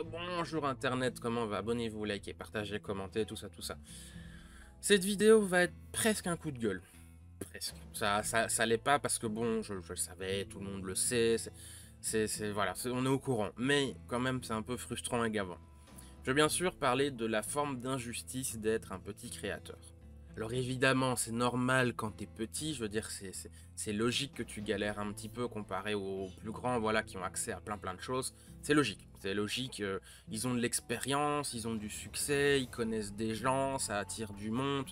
Bonjour Internet, comment va? Abonnez-vous, likez, partagez, commentez, tout ça, tout ça. Cette vidéo va être presque un coup de gueule. Presque. Ça l'est pas parce que bon, je le savais, tout le monde le sait, voilà, on est au courant. Mais quand même, c'est un peu frustrant et gavant. Je veux bien sûr parler de la forme d'injustice d'être un petit créateur. Alors évidemment, c'est normal quand t'es petit, je veux dire, c'est logique que tu galères un petit peu comparé aux plus grands, voilà, qui ont accès à plein de choses. C'est logique, ils ont de l'expérience, ils ont du succès, ils connaissent des gens, ça attire du monde.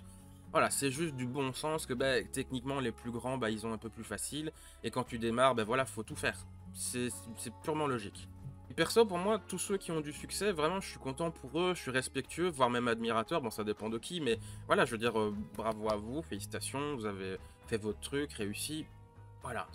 Voilà, c'est juste du bon sens que bah, techniquement les plus grands, bah, ils ont un peu plus facile, et quand tu démarres, bah voilà, faut tout faire. C'est purement logique. Et perso, pour moi, tous ceux qui ont du succès, vraiment, je suis content pour eux, je suis respectueux, voire même admirateur, bon ça dépend de qui, mais voilà, je veux dire, bravo à vous, félicitations, vous avez fait votre truc, réussi, voilà,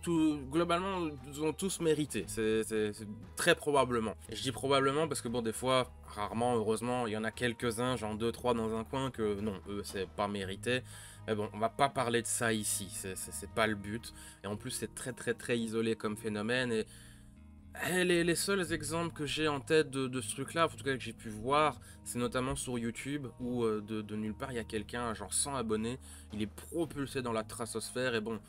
globalement, ils ont tous mérité, c'est très probablement. Et je dis probablement parce que bon, des fois, rarement, heureusement, il y en a quelques-uns, genre deux trois dans un coin, que non, eux, c'est pas mérité. Mais bon, on va pas parler de ça ici, c'est pas le but. Et en plus, c'est très isolé comme phénomène, et les seuls exemples que j'ai en tête de ce truc-là, en tout cas que j'ai pu voir, c'est notamment sur YouTube, où de nulle part, il y a quelqu'un, genre 100 abonnés, il est propulsé dans la tracosphère, et bon,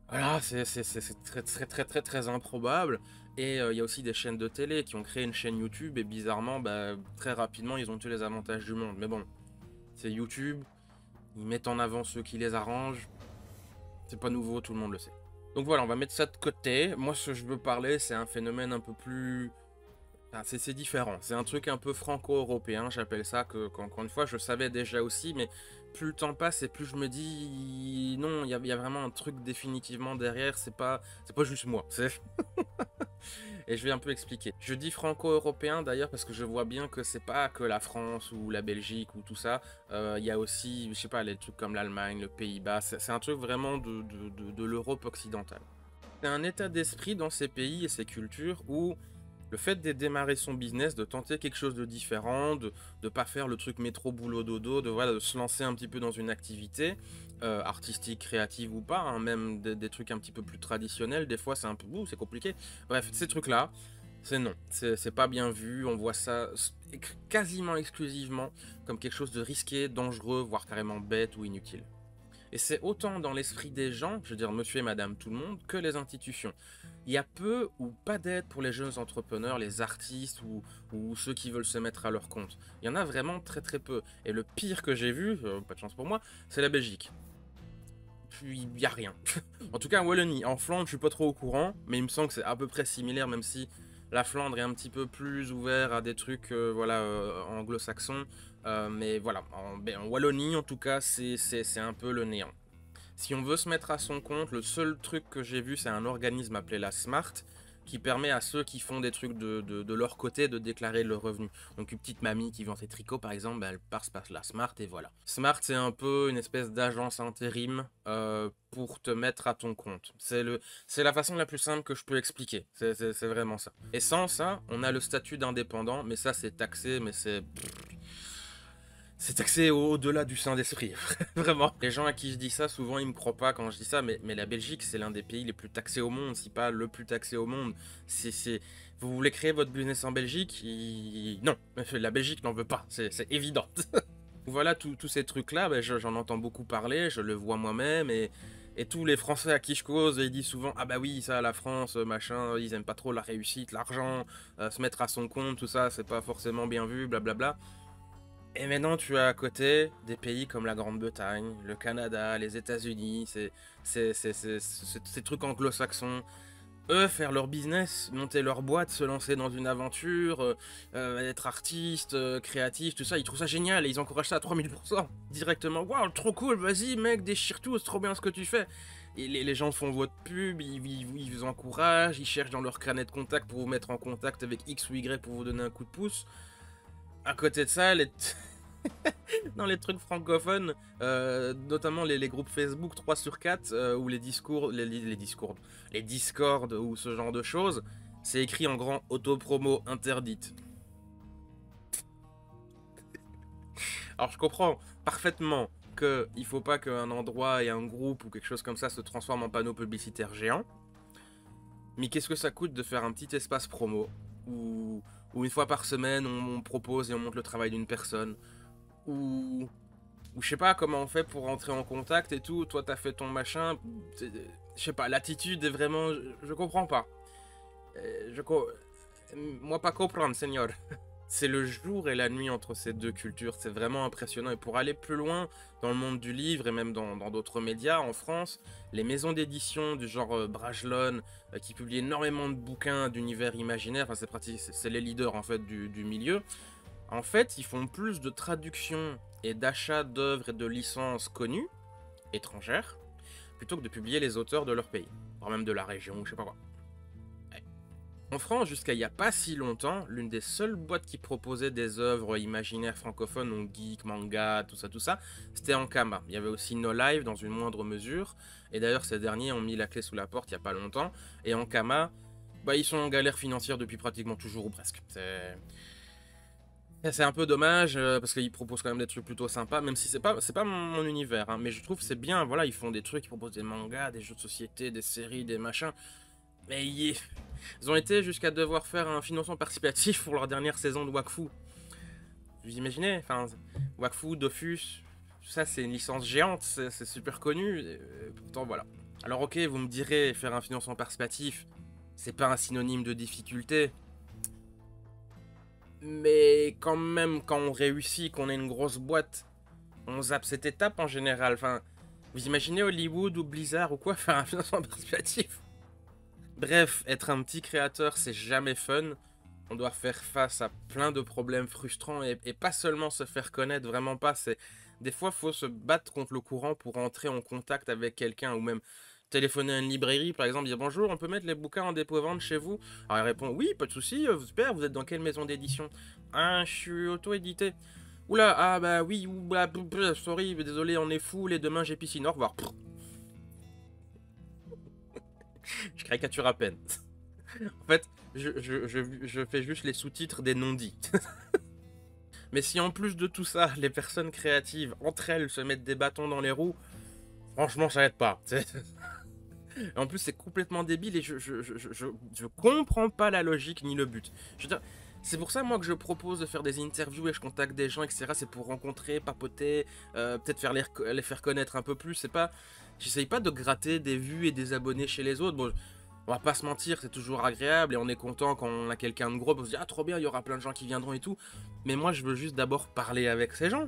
voilà, c'est très improbable. Et il y a aussi des chaînes de télé qui ont créé une chaîne YouTube, et bizarrement, bah, très rapidement, ils ont tous les avantages du monde. Mais bon, c'est YouTube, ils mettent en avant ceux qui les arrangent, c'est pas nouveau, tout le monde le sait. Donc voilà, on va mettre ça de côté. Moi, ce que je veux parler, c'est un phénomène un peu plus... Enfin, c'est différent, c'est un truc un peu franco-européen, j'appelle ça, qu'encore une fois, je savais déjà aussi, mais plus le temps passe et plus je me dis, non, il y a vraiment un truc définitivement derrière, c'est pas juste moi, Et je vais un peu expliquer. Je dis franco-européen d'ailleurs parce que je vois bien que c'est pas que la France ou la Belgique ou tout ça, il y a aussi, je sais pas, les trucs comme l'Allemagne, le Pays-Bas, c'est un truc vraiment de l'Europe occidentale. C'est un état d'esprit dans ces pays et ces cultures où le fait de démarrer son business, de tenter quelque chose de différent, de ne pas faire le truc métro boulot dodo, voilà, de se lancer un petit peu dans une activité, artistique, créative ou pas, hein, même des trucs un petit peu plus traditionnels, des fois c'est un peu, c'est compliqué. Bref, ces trucs-là, c'est non, c'est pas bien vu, on voit ça quasiment exclusivement comme quelque chose de risqué, dangereux, voire carrément bête ou inutile. Et c'est autant dans l'esprit des gens, je veux dire monsieur et madame tout le monde, que les institutions. Il y a peu ou pas d'aide pour les jeunes entrepreneurs, les artistes ou ceux qui veulent se mettre à leur compte. Il y en a vraiment très peu. Et le pire que j'ai vu, pas de chance pour moi, c'est la Belgique. Puis il n'y a rien. En tout cas en Wallonie, en Flandre je suis pas trop au courant, mais il me semble que c'est à peu près similaire, même si la Flandre est un petit peu plus ouvert à des trucs voilà, anglo-saxons. Mais voilà, en Wallonie en tout cas c'est un peu le néant. Si on veut se mettre à son compte, le seul truc que j'ai vu, c'est un organisme appelé la Smart, qui permet à ceux qui font des trucs de leur côté de déclarer le revenu. Donc une petite mamie qui vend ses tricots, par exemple, bah, elle passe par la Smart et voilà. Smart, c'est un peu une espèce d'agence intérim pour te mettre à ton compte. C'est la façon la plus simple que je peux expliquer. C'est vraiment ça. Et sans ça, on a le statut d'indépendant, mais ça c'est taxé, mais c'est taxé au-delà du Saint-Esprit, vraiment. Les gens à qui je dis ça, souvent ils me croient pas quand je dis ça, mais la Belgique c'est l'un des pays les plus taxés au monde, si pas le plus taxé au monde. Vous voulez créer votre business en Belgique? Non, la Belgique n'en veut pas, c'est évident. Voilà, tous ces trucs-là, ben, j'en entends beaucoup parler, je le vois moi-même, et tous les Français à qui je cause, ils disent souvent, ah bah oui, ça, la France, machin, ils aiment pas trop la réussite, l'argent, se mettre à son compte, tout ça, c'est pas forcément bien vu, blablabla. Et maintenant, tu as à côté des pays comme la Grande-Bretagne, le Canada, les États-Unis, ces trucs anglo-saxons. Eux, faire leur business, monter leur boîte, se lancer dans une aventure, être artiste, créatif, tout ça, ils trouvent ça génial et ils encouragent ça à 3000% directement. Waouh, trop cool, vas-y mec, déchire tout, c'est trop bien ce que tu fais. Et les gens font votre pub, ils vous encouragent, ils cherchent dans leur carnet de contact pour vous mettre en contact avec X ou Y pour vous donner un coup de pouce. À côté de ça, dans les trucs francophones, notamment les groupes Facebook 3 sur 4, ou les discours, les Discord ou ce genre de choses, c'est écrit en grand autopromo interdite. Alors je comprends parfaitement qu'il faut pas qu'un endroit et un groupe ou quelque chose comme ça se transforme en panneau publicitaire géant, mais qu'est-ce que ça coûte de faire un petit espace promo où où une fois par semaine, on propose et on montre le travail d'une personne, ou je sais pas comment on fait pour rentrer en contact et tout, toi t'as fait ton machin, je sais pas, l'attitude est vraiment, je comprends pas. Je co- Moi pas comprendre, seigneur. C'est le jour et la nuit entre ces deux cultures, c'est vraiment impressionnant. Et pour aller plus loin dans le monde du livre et même dans d'autres médias en France, les maisons d'édition du genre Brajlon, qui publient énormément de bouquins d'univers imaginaire, enfin c'est les leaders en fait du milieu, en fait ils font plus de traductions et d'achats d'œuvres et de licences connues, étrangères, plutôt que de publier les auteurs de leur pays, voire même de la région, ou je sais pas quoi. En France, jusqu'à il n'y a pas si longtemps, l'une des seules boîtes qui proposait des œuvres imaginaires francophones, donc geek, manga, tout ça, c'était Ankama. Il y avait aussi No Live dans une moindre mesure, et d'ailleurs ces derniers ont mis la clé sous la porte il n'y a pas longtemps, et Ankama, bah, ils sont en galère financière depuis pratiquement toujours ou presque. C'est un peu dommage, parce qu'ils proposent quand même des trucs plutôt sympas, même si c'est pas mon univers, hein, mais je trouve que c'est bien, voilà, ils font des trucs, ils proposent des mangas, des jeux de société, des séries, des machins, mais ils ont été jusqu'à devoir faire un financement participatif pour leur dernière saison de Wakfu. Vous imaginez, enfin, Wakfu, Dofus, ça c'est une licence géante, c'est super connu, et pourtant voilà. Alors ok, vous me direz, faire un financement participatif, c'est pas un synonyme de difficulté, mais quand même, quand on réussit, qu'on est une grosse boîte, on zappe cette étape en général. Enfin, vous imaginez Hollywood ou Blizzard ou quoi faire un financement participatif? Bref, être un petit créateur, c'est jamais fun. On doit faire face à plein de problèmes frustrants et pas seulement se faire connaître, vraiment pas. Des fois, faut se battre contre le courant pour entrer en contact avec quelqu'un ou même téléphoner à une librairie, par exemple, dire bonjour, on peut mettre les bouquins en dépôt-vente chez vous? Alors il répond oui, pas de souci, super, vous êtes dans quelle maison d'édition? Ah, je suis auto-édité. Oula, ah bah oui, sorry, désolé, on est full et demain j'ai piscine, au revoir. Je caricature à peine. En fait, je fais juste les sous-titres des non-dits. Mais si en plus de tout ça, les personnes créatives, entre elles, se mettent des bâtons dans les roues, franchement, ça aide pas. En plus, c'est complètement débile et je comprends pas la logique ni le but. Je veux dire, c'est pour ça, moi, que je propose de faire des interviews et je contacte des gens, etc. C'est pour rencontrer, papoter, peut-être les faire connaître un peu plus. C'est pas... J'essaye pas de gratter des vues et des abonnés chez les autres. Bon, on va pas se mentir, c'est toujours agréable et on est content quand on a quelqu'un de gros. On se dit, ah, trop bien, il y aura plein de gens qui viendront et tout. Mais moi, je veux juste d'abord parler avec ces gens.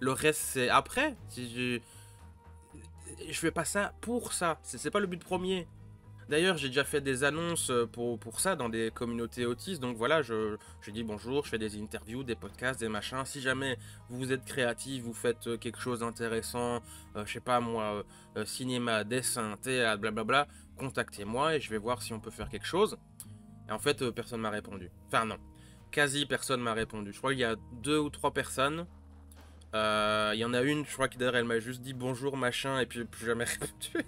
Le reste, c'est après. Si je fais pas ça pour ça. C'est pas le but premier. D'ailleurs, j'ai déjà fait des annonces pour ça dans des communautés autistes. Donc voilà, je dis bonjour, je fais des interviews, des podcasts, des machins. Si jamais vous êtes créatif, vous faites quelque chose d'intéressant, je sais pas moi, cinéma, dessin, théâtre, blablabla, contactez-moi et je vais voir si on peut faire quelque chose. Et en fait, personne m'a répondu. Enfin non, quasi personne m'a répondu. Je crois qu'il y a 2 ou 3 personnes. Il y en a une, je crois que d'ailleurs elle m'a juste dit bonjour machin et puis plus jamais répondu.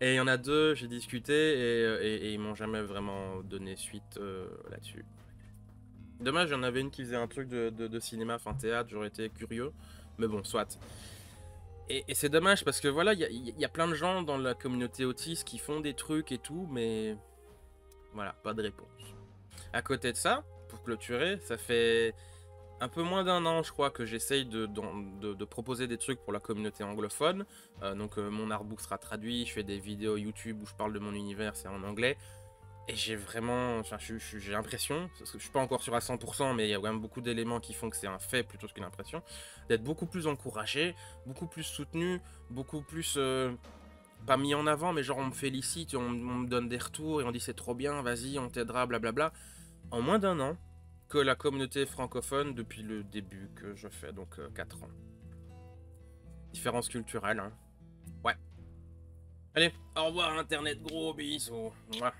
Et il y en a 2, j'ai discuté et ils m'ont jamais vraiment donné suite là-dessus. Dommage, il y en avait une qui faisait un truc de cinéma, enfin théâtre, j'aurais été curieux. Mais bon, soit. Et c'est dommage parce que voilà, il y a plein de gens dans la communauté autiste qui font des trucs et tout, mais voilà, pas de réponse. À côté de ça, pour clôturer, ça fait un peu moins d'1 an, je crois, que j'essaye de proposer des trucs pour la communauté anglophone. Donc mon artbook sera traduit, je fais des vidéos YouTube où je parle de mon univers, c'est en anglais. Et j'ai vraiment, enfin, j'ai l'impression, parce que je suis pas encore sûr à 100%, mais il y a quand même beaucoup d'éléments qui font que c'est un fait plutôt qu'une impression, d'être beaucoup plus encouragé, beaucoup plus soutenu, beaucoup plus, pas mis en avant, mais genre on me félicite, on me donne des retours et on dit c'est trop bien, vas-y, on t'aidera, blablabla. En moins d'1 an, que la communauté francophone depuis le début que je fais, donc 4 ans. Différence culturelle, hein. Ouais. Allez, au revoir Internet, gros bisous. Mouah.